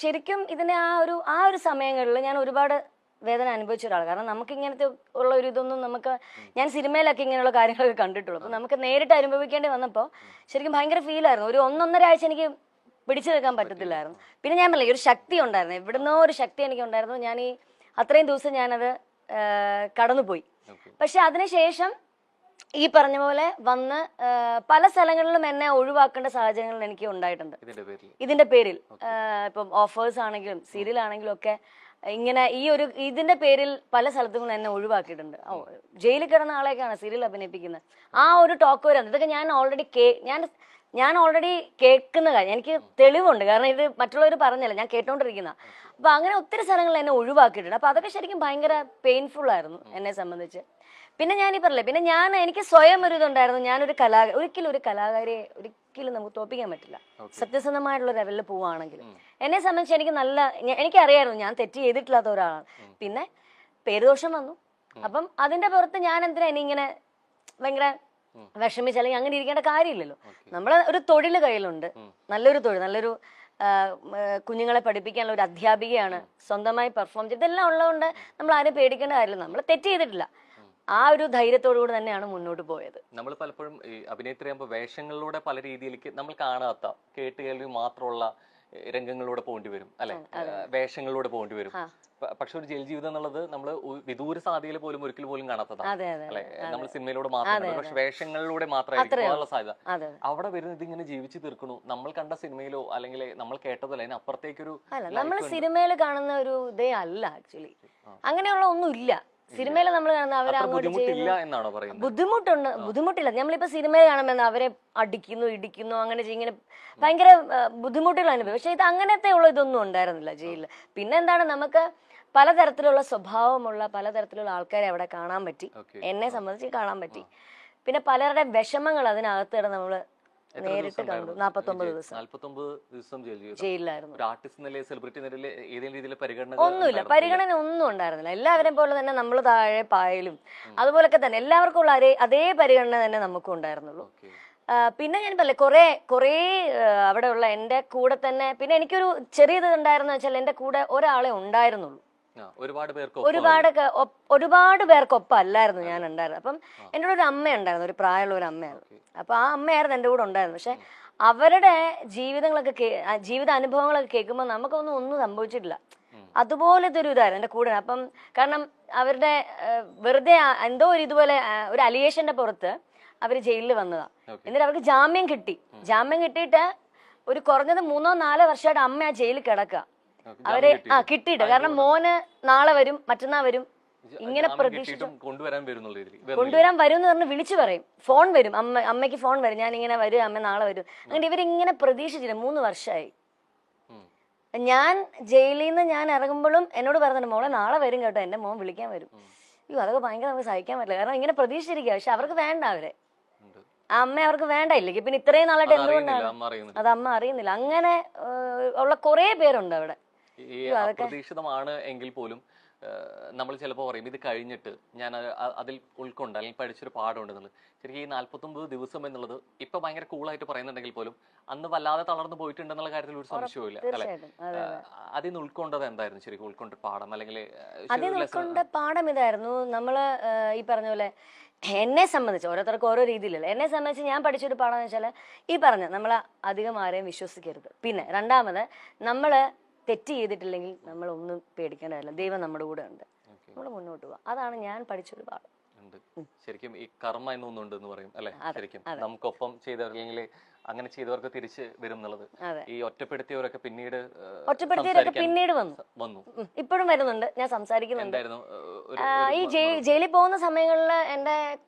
ശരിക്കും ഇതിനെ ആ ഒരു സമയങ്ങളിൽ ഞാൻ ഒരുപാട് വേദന അനുഭവിച്ച ഒരാൾ. കാരണം നമുക്ക് ഇങ്ങനത്തെ ഉള്ള ഒരു ഇതൊന്നും ഞാൻ സിനിമയിലൊക്കെ ഇങ്ങനെയുള്ള കാര്യങ്ങളൊക്കെ കണ്ടിട്ടുള്ളൂ. അപ്പൊ നമുക്ക് നേരിട്ട് അനുഭവിക്കേണ്ടി വന്നപ്പോൾ ശരിക്കും ഭയങ്കര ഫീലായിരുന്നു. ഒരു 1-1.5 ആഴ്ച എനിക്ക് പിടിച്ചു നിൽക്കാൻ പറ്റത്തില്ലായിരുന്നു. പിന്നെ ഞാൻ പറഞ്ഞില്ല, ഒരു ശക്തി ഉണ്ടായിരുന്നു, എവിടുന്നോ ഒരു ശക്തി എനിക്ക് ഉണ്ടായിരുന്നു. ഞാൻ അത്രയും ദിവസം ഞാനത് കടന്നുപോയി. പക്ഷെ അതിനുശേഷം ഈ പറഞ്ഞ പോലെ വന്ന് പല സ്ഥലങ്ങളിലും എന്നെ ഒഴിവാക്കേണ്ട സാഹചര്യങ്ങൾ എനിക്ക് ഉണ്ടായിട്ടുണ്ട് ഇതിന്റെ പേരിൽ. ഇപ്പം ഓഫേഴ്സ് ആണെങ്കിലും സീരിയൽ ആണെങ്കിലും ഒക്കെ ഇങ്ങനെ ഇതിന്റെ പേരിൽ പല സ്ഥലത്തും എന്നെ ഒഴിവാക്കിയിട്ടുണ്ട്. ജയിലിൽ കിടന്ന ആളെയൊക്കെയാണ് സീരിയൽ അഭിനയിപ്പിക്കുന്നത്. ആ ഒരു ടോക്ക് വരെ ഇതൊക്കെ ഞാൻ ഓൾറെഡി കേൾക്കുന്ന കാര്യം, എനിക്ക് തെളിവുണ്ട്. കാരണം ഇത് മറ്റുള്ളവർ പറഞ്ഞല്ല, ഞാൻ കേട്ടോണ്ടിരിക്കുന്ന. അപ്പൊ അങ്ങനെ ഒത്തിരി സ്ഥലങ്ങളിൽ എന്നെ ഒഴിവാക്കിയിട്ടുണ്ട്. അപ്പൊ അതൊക്കെ ശരിക്കും ഭയങ്കര പെയിൻഫുൾ ആയിരുന്നു എന്നെ സംബന്ധിച്ച്. പിന്നെ ഞാനീ പറഞ്ഞില്ലേ, പിന്നെ എനിക്ക് സ്വയം ഒരു ഇതുണ്ടായിരുന്നു, ഞാനൊരു ഒരിക്കലും ഒരു കലാകാരിയെ ഒരിക്കലും നമുക്ക് തോപ്പിക്കാൻ പറ്റില്ല. സത്യസന്ധമായിട്ടുള്ള ലെവലിൽ പോവുകയാണെങ്കിൽ എന്നെ സംബന്ധിച്ച് എനിക്കറിയായിരുന്നു ഞാൻ തെറ്റ് ചെയ്തിട്ടില്ലാത്ത ഒരാളാണ്. പിന്നെ പേരുദോഷം വന്നു. അപ്പം അതിന്റെ പുറത്ത് ഞാൻ എന്തിനാ ഇങ്ങനെ ഭയങ്കര വിഷമിച്ച് അല്ലെങ്കിൽ അങ്ങനെ ഇരിക്കേണ്ട കാര്യമില്ലല്ലോ. നമ്മളെ ഒരു തൊഴിൽ കയ്യിലുണ്ട്, നല്ലൊരു തൊഴിൽ, നല്ലൊരു കുഞ്ഞുങ്ങളെ പഠിപ്പിക്കാനുള്ള ഒരു അധ്യാപികയാണ്, സ്വന്തമായി പെർഫോം ചെയ്ത് ഇതെല്ലാം ഉള്ളതുകൊണ്ട് നമ്മൾ ആരും പേടിക്കേണ്ട കാര്യമില്ല. നമ്മൾ തെറ്റ് ചെയ്തിട്ടില്ല. ആ ഒരു ധൈര്യത്തോടുകൂടി തന്നെയാണ് മുന്നോട്ട് പോയത്. നമ്മൾ പലപ്പോഴും അഭിനേത്രിയാകുമ്പോൾ വേഷങ്ങളിലൂടെ പല രീതിയിലേക്ക് നമ്മൾ കാണാത്ത കേട്ടുകേൾവി മാത്രമുള്ള രംഗങ്ങളിലൂടെ പോകേണ്ടി വരും, അല്ലെ? വേഷങ്ങളിലൂടെ പോകേണ്ടി വരും. പക്ഷെ ഒരു ജയിൽ ജീവിതം എന്നുള്ളത് നമ്മൾ വിദൂര സാധ്യതയിൽ പോലും ഒരിക്കൽ പോലും കാണാത്തതാണ്, അല്ലെ? നമ്മൾ സിനിമയിലൂടെ മാത്രമേ, പക്ഷെ വേഷങ്ങളിലൂടെ മാത്രമായിരിക്കും സാധ്യത. അവിടെ വരുന്നത് ഇതിങ്ങനെ ജീവിച്ചു തീർക്കണു. നമ്മൾ കണ്ട സിനിമയിലോ അല്ലെങ്കിൽ നമ്മൾ കേട്ടതല്ല, അതിന് അപ്പുറത്തേക്കൊരു നമ്മൾ സിനിമയിൽ കാണുന്ന ഒരു ഇതേ അല്ല ആക്ച്വലി. അങ്ങനെയുള്ള ഒന്നും ഇല്ല സിനിമയിൽ നമ്മൾ കാണുന്ന. അവരെ ബുദ്ധിമുട്ടില്ല. നമ്മളിപ്പോ സിനിമയിൽ കാണുമ്പോൾ അവരെ അടിക്കുന്നു, ഇടിക്കുന്നു, അങ്ങനെ ഇങ്ങനെ ഭയങ്കര ബുദ്ധിമുട്ടുകൾ അനുഭവം. പക്ഷെ ഇത് അങ്ങനത്തെ ഉള്ള ഇതൊന്നും ഉണ്ടായിരുന്നില്ല ജയിലിൽ. പിന്നെ എന്താണ്, നമുക്ക് പലതരത്തിലുള്ള സ്വഭാവമുള്ള പലതരത്തിലുള്ള ആൾക്കാരെ അവിടെ കാണാൻ പറ്റി. എന്നെ സംബന്ധിച്ച് കാണാൻ പറ്റി. പിന്നെ പലരുടെ വിഷമങ്ങൾ അതിനകത്ത് കിടന്ന് നമ്മള് നേരിട്ട് കണ്ടു. 49 ദിവസം ജയിലിലായിരുന്നു. ഒന്നുമില്ല, പരിഗണന ഒന്നും ഉണ്ടായിരുന്നില്ല. എല്ലാവരെയും പോലെ തന്നെ നമ്മൾ താഴെ പായലും അതുപോലൊക്കെ തന്നെ എല്ലാവർക്കും ഉള്ള അതേ പരിഗണന തന്നെ നമുക്കും ഉണ്ടായിരുന്നുള്ളൂ. പിന്നെ ഞാൻ പറയില്ല, കുറേ അവിടെയുള്ള എൻ്റെ കൂടെ തന്നെ. പിന്നെ എനിക്കൊരു ചെറിയത് ഉണ്ടായിരുന്നു വെച്ചാൽ എൻ്റെ കൂടെ ഒരാളെ ഉണ്ടായിരുന്നുള്ളൂ. ഒരുപാട് പേർക്കൊപ്പം അല്ലായിരുന്നു ഞാൻ ഉണ്ടായിരുന്നത്. അപ്പം എൻ്റെ കൂടെ ഒരു അമ്മ ഉണ്ടായിരുന്നു, ഒരു പ്രായമുള്ള ഒരു അമ്മയായിരുന്നു. അപ്പൊ ആ അമ്മയായിരുന്നു എൻ്റെ കൂടെ ഉണ്ടായിരുന്നു. പക്ഷെ അവരുടെ ജീവിത അനുഭവങ്ങളൊക്കെ കേൾക്കുമ്പോൾ ഒന്നും സംഭവിച്ചിട്ടില്ല. അതുപോലത്തെ ഒരു ഇതായിരുന്നു എൻ്റെ കൂടെ. അപ്പം കാരണം അവരുടെ വെറുതെ എന്തോ ഇതുപോലെ ഒരു അലിഗേഷന്റെ പുറത്ത് അവര് ജയിലിൽ വന്നതാ. എന്നിട്ട് അവർക്ക് ജാമ്യം കിട്ടിയിട്ട് ഒരു കുറഞ്ഞത് 3-4 വർഷമായിട്ട് അമ്മ ആ ജയിലിൽ കിടക്കുക. അവരെ കിട്ടിയിട്ട്, കാരണം മോന് നാളെ വരും, മറ്റന്നാൾ വരും, ഇങ്ങനെ പ്രതീക്ഷിച്ചു കൊണ്ടുവരാൻ വരും എന്ന് പറഞ്ഞ് വിളിച്ചു പറയും. ഫോൺ വരും, അമ്മയ്ക്ക് ഫോൺ വരും, ഞാൻ ഇങ്ങനെ വരും, അമ്മ നാളെ വരും. അങ്ങനെ ഇവരിങ്ങനെ പ്രതീക്ഷിച്ചില്ല. 3 വർഷമായി. ഞാൻ ജയിലിൽ നിന്ന് ഞാൻ ഇറങ്ങുമ്പോഴും എന്നോട് പറഞ്ഞിട്ട്, മോളെ നാളെ വരും കേട്ടോ, എന്റെ മോൻ വിളിക്കാൻ വരും. അതൊക്കെ ഭയങ്കര നമുക്ക് സഹിക്കാൻ പറ്റില്ല. കാരണം ഇങ്ങനെ പ്രതീക്ഷിച്ചിരിക്കുക. പക്ഷെ അവർക്ക് വേണ്ട, ആ അമ്മ അവർക്ക് വേണ്ട. ഇല്ലെങ്കിൽ പിന്നെ ഇത്രയും നാളായിട്ട് എന്തുകൊണ്ടാണ് അത് അമ്മ അറിയുന്നില്ല. അങ്ങനെ ഉള്ള കുറെ പേരുണ്ട് അവിടെ. അപ്രതീക്ഷിതമാണ് എങ്കിൽ പോലും നമ്മൾ ചിലപ്പോൾ പറയും ഇത് കഴിഞ്ഞിട്ട് ഞാൻ അതിൽ ഉൾക്കൊണ്ട് അല്ലെങ്കിൽ പഠിച്ചൊരു പാഠമുണ്ടെന്നുള്ളത്. ശരിക്കും ഈ 49 ദിവസം എന്നുള്ളത് ഇപ്പൊ ഭയങ്കര കൂളായിട്ട് പറയുന്നുണ്ടെങ്കിൽ പോലും അന്ന് വല്ലാതെ തളർന്നു പോയിട്ടുണ്ടെന്നുള്ള കാര്യത്തിൽ ഒരു സംശയവും ഇല്ല, അല്ലെ? അതിൽ നിന്ന് ഉൾക്കൊണ്ടത് എന്തായിരുന്നു ശരിക്കും ഉൾക്കൊണ്ട പാഠം? അല്ലെങ്കിൽ അതിൽ ഉൾക്കൊണ്ട പാഠം ഇതായിരുന്നു, നമ്മള് ഈ പറഞ്ഞ പോലെ എന്നെ സംബന്ധിച്ച് ഓരോരുത്തർക്ക് ഓരോ രീതിയിലല്ല. എന്നെ സംബന്ധിച്ച് ഞാൻ പഠിച്ചൊരു പാഠം എന്ന് വെച്ചാൽ ഈ പറഞ്ഞ നമ്മൾ അധികം ആരെയും വിശ്വസിക്കരുത്. പിന്നെ രണ്ടാമത്, നമ്മള് തെറ്റ് ചെയ്തിട്ടില്ലെങ്കിൽ നമ്മൾ ഒന്നും പേടിക്കേണ്ടതല്ല, ദൈവം നമ്മുടെ കൂടെ ഉണ്ട്, നമ്മൾ മുന്നോട്ട് പോവാം. അതാണ് ഞാൻ പഠിച്ചൊരു പാഠം. ശരിക്കും ഈ കർമ്മ എന്നൊന്നുണ്ട് എന്ന് പറയും, അല്ലെ? ശരിക്കും നമുക്കൊപ്പം ചെയ്തവരില്ലെങ്കിൽ അങ്ങനെ ചെയ്തവർക്ക് തിരിച്ച് വരും എന്നുള്ളത്. ഈ ഒറ്റപ്പെടുത്തിയവരൊക്കെ പിന്നീട് വന്നു, ഇപ്പോഴും വരുന്നുണ്ട്, ഞാൻ സംസാരിക്കുന്നുണ്ട്. ഈ ജയിലിൽ പോകുന്ന സമയങ്ങളിൽ എന്റെ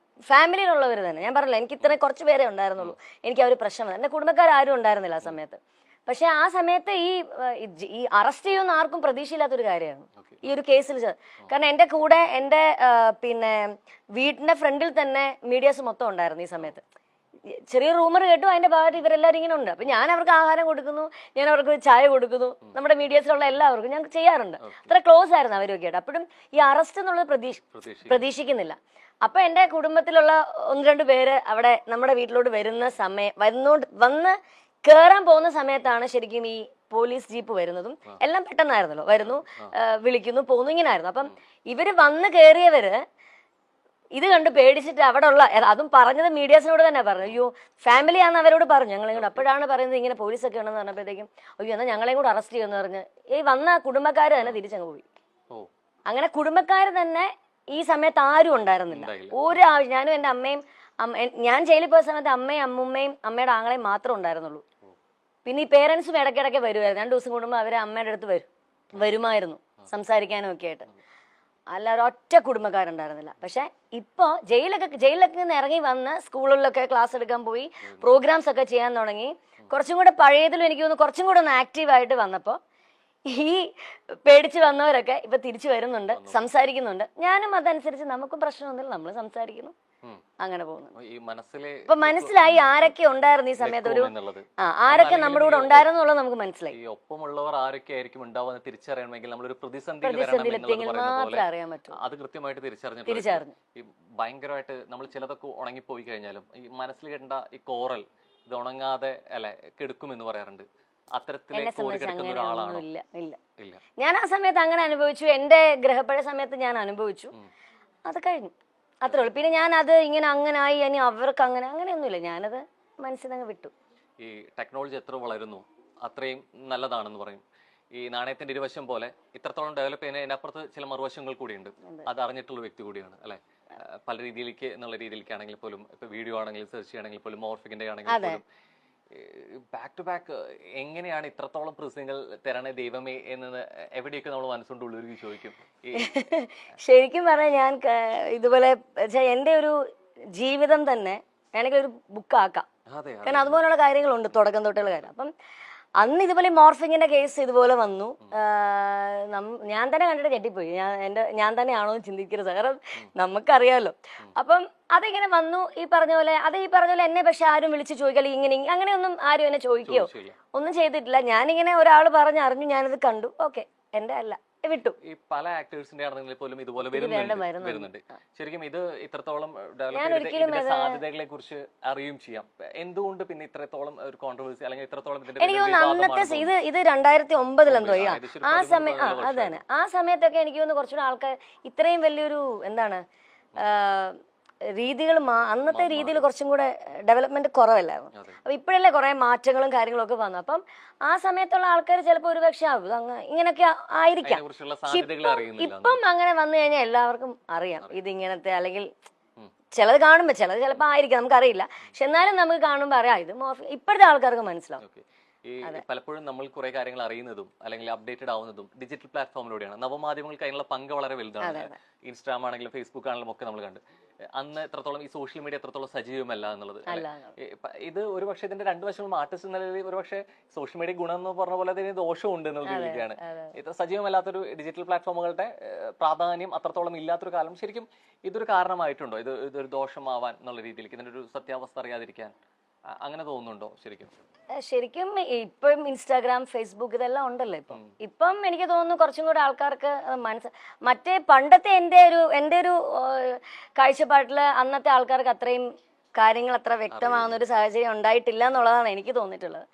ഫാമിലിയിലുള്ളവർ തന്നെ, ഞാൻ പറഞ്ഞില്ല എനിക്ക് ഇത്ര കുറച്ച് പേരെ ഉണ്ടായിരുന്നുള്ളൂ, എനിക്ക് ആ ഒരു പ്രശ്നം. എന്റെ കുടുംബക്കാരും ഉണ്ടായിരുന്നില്ല ആ സമയത്ത്. പക്ഷെ ആ സമയത്ത് ഈ അറസ്റ്റ് ചെയ്യുന്ന ആർക്കും പ്രതീക്ഷയില്ലാത്തൊരു കാര്യമാണ് ഈ ഒരു കേസിൽ. കാരണം എന്റെ കൂടെ എന്റെ പിന്നെ വീടിന്റെ ഫ്രണ്ടിൽ തന്നെ മീഡിയാസ് മൊത്തം ഉണ്ടായിരുന്നു ഈ സമയത്ത്. ചെറിയ റൂമർ കേട്ടു, അതിന്റെ ഭാഗത്ത് ഇവരെല്ലാവരും ഇങ്ങനെ ഉണ്ട്. അപ്പൊ ഞാൻ അവർക്ക് ആഹാരം കൊടുക്കുന്നു, ഞാൻ അവർക്ക് ചായ കൊടുക്കുന്നു, നമ്മുടെ മീഡിയസിലുള്ള എല്ലാവർക്കും ഞാൻ ചെയ്യാറുണ്ട്. അത്ര ക്ലോസ് ആയിരുന്നു അവരൊക്കെ ആയിട്ട്. അപ്പോഴും ഈ അറസ്റ്റ് എന്നുള്ളത് പ്രതീക്ഷിക്കുന്നില്ല. അപ്പൊ എന്റെ കുടുംബത്തിലുള്ള 1-2 പേര് അവിടെ നമ്മുടെ വീട്ടിലോട്ട് വരുന്ന സമയം വന്ന് കേറാൻ പോകുന്ന സമയത്താണ് ശരിക്കും ഈ പോലീസ് ജീപ്പ് വരുന്നതും എല്ലാം പെട്ടെന്നായിരുന്നല്ലോ, വരുന്നു, വിളിക്കുന്നു, പോകുന്നു, ഇങ്ങനായിരുന്നു. അപ്പം ഇവര് വന്ന് കയറിയവര് ഇത് കണ്ട് പേടിച്ചിട്ട് അവിടെ ഉള്ള, അതും പറഞ്ഞത് മീഡിയാസിനോട് തന്നെ പറഞ്ഞു. അയ്യോ ഫാമിലി ആണെന്ന് അവരോട് പറഞ്ഞു ഞങ്ങളെയും കൂടെ. അപ്പോഴാണ് പറയുന്നത് ഇങ്ങനെ പോലീസൊക്കെ ഉണ്ടെന്ന് പറഞ്ഞപ്പോഴത്തേക്കും അയ്യോ എന്നാൽ ഞങ്ങളെയും കൂടെ അറസ്റ്റ് ചെയ്യുമെന്ന് പറഞ്ഞ് ഈ വന്ന കുടുംബക്കാർ തന്നെ തിരിച്ചങ്ങ് പോയി. അങ്ങനെ കുടുംബക്കാർ തന്നെ ഈ സമയത്ത് ആരും ഉണ്ടായിരുന്നില്ല. ഞാനും എൻ്റെ അമ്മയും, ഞാൻ ജയിലിൽ പോയ സമയത്ത് അമ്മയും അമ്മുമ്മയും അമ്മയുടെ ആങ്ങളെയും മാത്രമേ ഉണ്ടായിരുന്നുള്ളൂ. പിന്നെ ഈ പേരൻസും ഇടയ്ക്കിടയ്ക്ക് വരുമായിരുന്നു. 2 ദിവസം കൂടുമ്പോൾ അവരെ അമ്മയുടെ അടുത്ത് വരുമായിരുന്നു സംസാരിക്കാനും ഒക്കെ ആയിട്ട്. അല്ല ഒരൊറ്റ കുടുംബക്കാരുണ്ടായിരുന്നില്ല. പക്ഷെ ഇപ്പൊ ജയിലൊക്കെ നിന്ന് ഇറങ്ങി വന്ന് സ്കൂളുകളിലൊക്കെ ക്ലാസ് എടുക്കാൻ പോയി, പ്രോഗ്രാംസ് ഒക്കെ ചെയ്യാൻ തുടങ്ങി. കുറച്ചും കൂടെ പഴയതിലും എനിക്ക് തോന്നുന്നു കുറച്ചും കൂടെ ഒന്ന് ആക്റ്റീവായിട്ട് വന്നപ്പോൾ ഈ പേടിച്ച് വന്നവരൊക്കെ ഇപ്പൊ തിരിച്ചു വരുന്നുണ്ട്, സംസാരിക്കുന്നുണ്ട്. ഞാനും അതനുസരിച്ച് നമുക്കും പ്രശ്നമൊന്നുമില്ല, നമ്മൾ സംസാരിക്കുന്നു, അങ്ങനെ പോകുന്നു. ഇപ്പൊ മനസ്സിലായി ആരൊക്കെ ഉണ്ടായിരുന്നു ഈ സമയത്ത്, ആരൊക്കെ നമ്മുടെ കൂടെ ഉണ്ടായിരുന്നു എന്നുള്ളത് നമുക്ക് മനസ്സിലായി. ഒപ്പമുള്ളവർ ആരൊക്കെ ആയിരിക്കും ഉണ്ടാവുന്ന തിരിച്ചറിയണമെങ്കിൽ നമ്മളൊരു പ്രതിസന്ധിയിലെത്തിയെങ്കിൽ മാത്രമേ അറിയാൻ പറ്റൂ. അത് കൃത്യമായിട്ട് തിരിച്ചറിഞ്ഞു. ഭയങ്കരമായിട്ട് നമ്മൾ ചിലതൊക്കെ ഉണങ്ങിപ്പോയി കഴിഞ്ഞാലും ഈ മനസ്സിൽ കണ്ട ഈ കോറൽ ഇത് ഉണങ്ങാതെ അല്ലെ കെടുക്കുമെന്ന് പറയാറുണ്ട്. ഇല്ല, ഞാൻ ആ സമയത്ത് അങ്ങനെ അനുഭവിച്ചു. എന്റെ ഗ്രഹപ്പഴ സമയത്ത് ഞാൻ അനുഭവിച്ചു, അത് കഴിഞ്ഞു, അത്രേ ഉള്ളൂ. പിന്നെ ഞാൻ അത് ഇങ്ങനെ അങ്ങനായി ഇനി അവർക്ക് അങ്ങനെയൊന്നുമില്ല, ഞാനത് മനസ്സിൽ നിന്ന് വിട്ടു. ഈ ടെക്നോളജി എത്ര വളരുന്നു അത്രയും നല്ലതാണെന്ന് പറയും. ഈ നാണയത്തിന്റെ ഇരുവശം പോലെ ഇത്രത്തോളം ഡെവലപ്പ് ചെയ്യുന്നതിനപ്പുറത്ത് ചില മറുവശങ്ങൾ കൂടിയുണ്ട്. അത് അറിഞ്ഞിട്ടുള്ള വ്യക്തി കൂടിയാണ് അല്ലെ. പല രീതിയിലേക്ക് എന്നുള്ള രീതിയിലേക്കാണെങ്കിൽ പോലും, ഇപ്പൊ വീഡിയോ ആണെങ്കിലും സെർച്ച് ചെയ്യണമെങ്കിൽ പോലും, മോർഫിക്കിന്റെ ആണെങ്കിൽ പോലും ബാക്ക് ടു ബാക്ക് എങ്ങനെയാണ് ഇത്രത്തോളം പ്രശ്നങ്ങൾ തരണേ ദൈവമേ എന്ന് എവിടെയൊക്കെ നമ്മൾ മനസ്സുകൊണ്ടുള്ളവർ ചോദിക്കും. ശരിക്കും പറഞ്ഞാൽ ഞാൻ ഇതുപോലെ എന്റെ ഒരു ജീവിതം തന്നെ വേണമെങ്കിൽ ഒരു ബുക്കാക്കാം. കാരണം അതുപോലുള്ള കാര്യങ്ങളുണ്ട് തുടക്കം തൊട്ടുള്ള കാര്യം. അപ്പം അന്ന് ഇതുപോലെ മോർഫിങ്ങിന്റെ കേസ് ഇതുപോലെ വന്നു. ഞാൻ തന്നെ കണ്ടിട്ട് ഞെട്ടിപ്പോയി. ഞാൻ തന്നെയാണോ എന്ന് ചിന്തിക്കരുത്, കാരണം നമുക്കറിയാമല്ലോ. അപ്പം അതിങ്ങനെ വന്നു. ഈ പറഞ്ഞ പോലെ എന്നെ പക്ഷെ ആരും വിളിച്ച് ചോദിക്കാല്ലോ, ഇങ്ങനെ അങ്ങനെയൊന്നും ആരും എന്നെ ചോദിക്കുകയോ ഒന്നും ചെയ്തിട്ടില്ല. ഞാനിങ്ങനെ ഒരാൾ പറഞ്ഞറിഞ്ഞു, ഞാനത് കണ്ടു, ഓക്കെ, എന്റെ അല്ല, വിട്ടു. ഈ പല ആക്ടേഴ്സിന്റെ ആണെങ്കിൽ പോലും ഇതുപോലെ വരുന്നുണ്ട്. ശരിക്കും ഇത് ഇത്രത്തോളം സാധ്യതകളെ കുറിച്ച് അറിയുകയും ചെയ്യാം. എന്തുകൊണ്ട് പിന്നെ ഇത്രത്തോളം ഒരു കോൺട്രവേഴ്സി അല്ലെങ്കിൽ ഇത്രത്തോളം എനിക്ക് തോന്നുന്നു അന്നത്തെ ഇത് 2009 എന്തോ ആ സമയം, അത് തന്നെ, ആ സമയത്തൊക്കെ എനിക്ക് തോന്നുന്നു കുറച്ചുകൂടെ ആൾക്കാർ ഇത്രയും വലിയൊരു എന്താണ് രീതികൾ, അന്നത്തെ രീതിയിൽ കുറച്ചും കൂടെ ഡെവലപ്മെന്റ് കുറവല്ലായിരുന്നു. അപ്പൊ ഇപ്പോഴല്ലേ കുറെ മാറ്റങ്ങളും കാര്യങ്ങളും ഒക്കെ വന്നു. അപ്പം ആ സമയത്തുള്ള ആൾക്കാർ ചിലപ്പോൾ ഒരു പക്ഷെ ഇങ്ങനെയൊക്കെ ആയിരിക്കാം. ഇപ്പം അങ്ങനെ വന്നു കഴിഞ്ഞാൽ എല്ലാവർക്കും അറിയാം ഇത് ഇങ്ങനത്തെ, അല്ലെങ്കിൽ ചിലത് കാണുമ്പോ ചിലപ്പോ ആയിരിക്കാം, നമുക്കറിയില്ല. പക്ഷെ എന്നാലും നമുക്ക് കാണുമ്പോ അറിയാം ഇത് ഇപ്പോഴത്തെ ആൾക്കാർക്ക് മനസ്സിലാവും. ഈ പലപ്പോഴും നമ്മൾ കുറെ കാര്യങ്ങൾ അറിയുന്നതും അല്ലെങ്കിൽ അപ്ഡേറ്റഡ് ആവുന്നതും ഡിജിറ്റൽ പ്ലാറ്റ്ഫോമിലൂടെയാണ്. നവമാധ്യമങ്ങൾക്ക് അതിനുള്ള പങ്ക് വളരെ വലുതാണ്. ഇൻസ്റ്റാഗ്രാം ആണെങ്കിലും ഫേസ്ബുക്ക് ആണെങ്കിലും ഒക്കെ നമ്മൾ കണ്ട് അന്ന് എത്രത്തോളം ഈ സോഷ്യൽ മീഡിയ എത്രത്തോളം സജീവമല്ല എന്നുള്ളത്. ഇത് ഒരുപക്ഷെ ഇതിന്റെ 2 വശങ്ങളും ആർട്ടിസ്റ്റ് എന്ന നിലയിൽ ഒരുപക്ഷെ സോഷ്യൽ മീഡിയ ഗുണം എന്ന് പറഞ്ഞ പോലെ അതിന് ദോഷവും ഉണ്ട് എന്നുള്ള രീതിയാണ്. ഇത്ര സജീവമല്ലാത്തൊരു ഡിജിറ്റൽ പ്ലാറ്റ്ഫോമുകളുടെ പ്രാധാന്യം അത്രത്തോളം ഇല്ലാത്തൊരു കാലം ശരിക്കും ഇതൊരു കാരണമായിട്ടുണ്ടോ? ഇതൊരു ദോഷമാവാൻ എന്നുള്ള രീതിയിലേക്ക്, ഇതിന്റെ ഒരു സത്യാവസ്ഥ അറിയാതിരിക്കാൻ അങ്ങനെ തോന്നുന്നുണ്ടോ? ശരിക്കും ഇപ്പം ഇൻസ്റ്റാഗ്രാം, ഫേസ്ബുക്ക് ഇതെല്ലാം ഉണ്ടല്ലോ ഇപ്പം എനിക്ക് തോന്നുന്നു കുറച്ചും കൂടെ ആൾക്കാർക്ക് മറ്റേ പണ്ടത്തെ എൻ്റെ ഒരു കാഴ്ചപ്പാട്ടില് അന്നത്തെ ആൾക്കാർക്ക് അത്രയും കാര്യങ്ങൾ അത്ര വ്യക്തമാകുന്ന ഒരു സാഹചര്യം ഉണ്ടായിട്ടില്ല എന്നുള്ളതാണ് എനിക്ക് തോന്നിയിട്ടുള്ളത്.